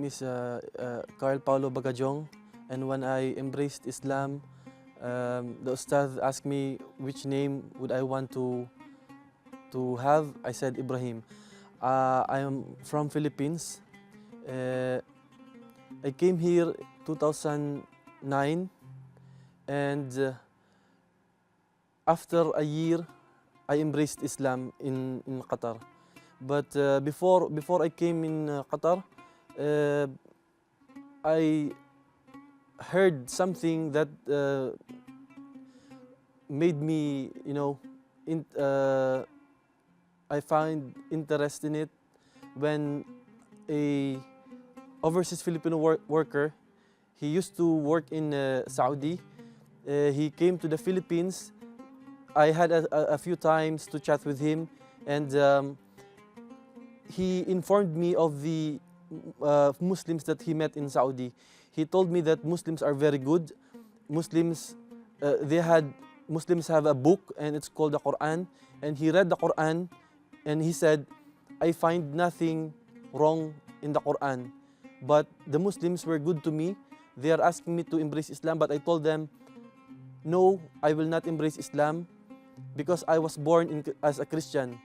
name is Carl Paulo Bagajong, and when I embraced Islam, the Ustad asked me which name would I want to have. I said Ibrahim. I am from Philippines. I came here 2009, and after a year, I embraced Islam in Qatar. But before I came in Qatar, I heard something that made me, I find interest in it when a overseas Filipino worker, he used to work in Saudi. He came to the Philippines. I had a few times to chat with him, and he informed me of the Muslims that he met in Saudi. He told me that Muslims are very good. Muslims have a book, and it's called the Quran. And he read the Quran, and he said, I find nothing wrong in the Quran. But the Muslims were good to me. They are asking me to embrace Islam, but I told them, no, I will not embrace Islam because I was born as a Christian.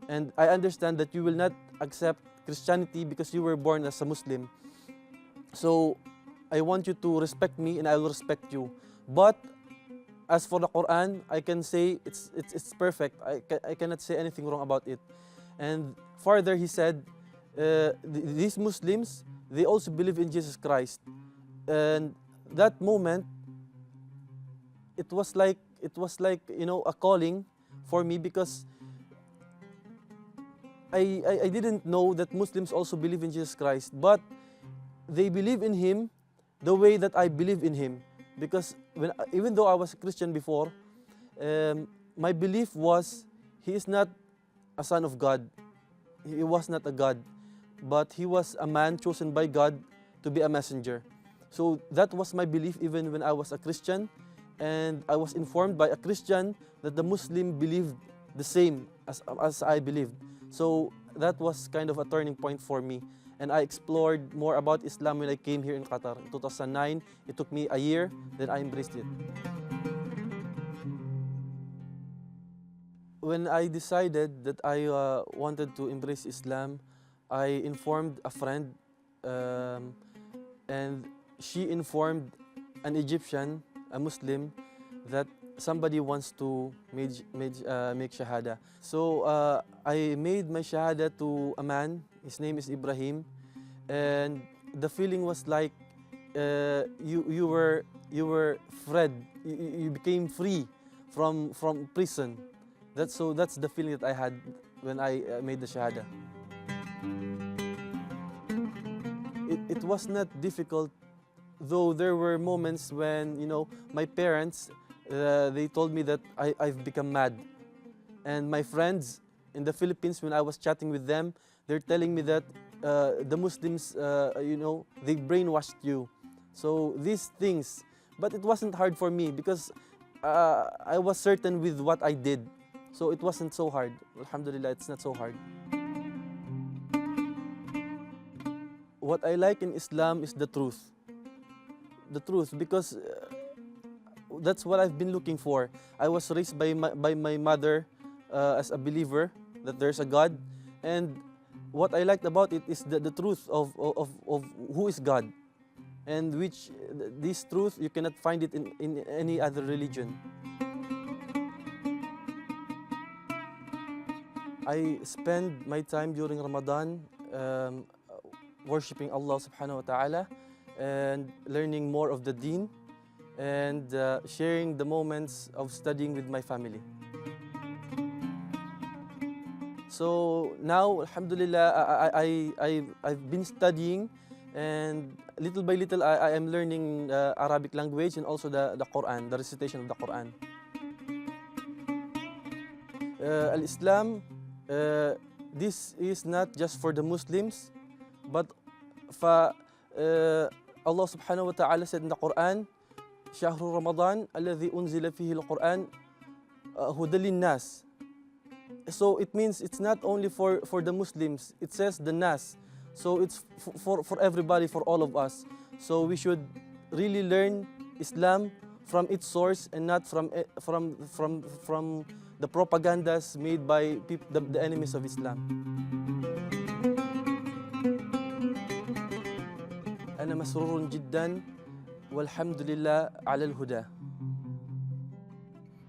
And I understand that you will not accept Christianity because you were born as a Muslim. So I want you to respect me, and I will respect you. But as for the Quran, I can say it's perfect. I cannot say anything wrong about it. And further, he said, these Muslims, they also believe in Jesus Christ. And that moment, it was like a calling for me, because I didn't know that Muslims also believe in Jesus Christ, but they believe in Him the way that I believe in Him. Because even though I was a Christian before, my belief was He is not a son of God. He was not a God, but He was a man chosen by God to be a messenger. So that was my belief even when I was a Christian, and I was informed by a Christian that the Muslim believed the same as I believed. So that was kind of a turning point for me. And I explored more about Islam when I came here in Qatar. In 2009, it took me a year, then I embraced it. When I decided that I wanted to embrace Islam, I informed a friend, and she informed an Egyptian, a Muslim, that somebody wants to make shahada. So I made my shahada to a man. His name is Ibrahim, and the feeling was like you were freed. You became free from prison. That's the feeling that I had when I made the shahada. It was not difficult, though there were moments when my parents they told me that I've become mad, and my friends in the Philippines, when I was chatting with them, they're telling me that the Muslims they brainwashed you. So these things, but it wasn't hard for me because I was certain with what I did, so it wasn't so hard. Alhamdulillah, it's not so hard. What I like in Islam is the truth. The truth, because that's what I've been looking for. I was raised by my mother as a believer that there's a God, and what I liked about it is the truth of who is God, and which this truth you cannot find it in any other religion. I spend my time during Ramadan worshiping Allah subhanahu wa ta'ala and learning more of the deen, and sharing the moments of studying with my family. So now, alhamdulillah, I've been studying, and little by little I am learning Arabic language and also the Quran, the recitation of the Quran. Al-Islam, this is not just for the Muslims, but Allah subhanahu wa ta'ala said in the Quran, شهر رمضان الذي أنزل فيه القرآن هدى للناس. So it means it's not only for the Muslims. It says the Nas. So it's for everybody, for all of us. So we should really learn Islam from its source and not from the propagandas made by the enemies of Islam. أنا مسرور جدا والحمد لله على الهدى.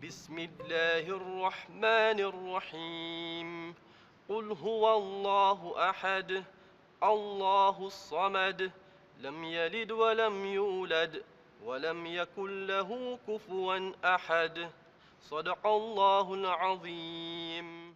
بسم الله الرحمن الرحيم قل هو الله أحد الله الصمد لم يلد ولم يولد ولم يكن له كفوا أحد صدق الله العظيم.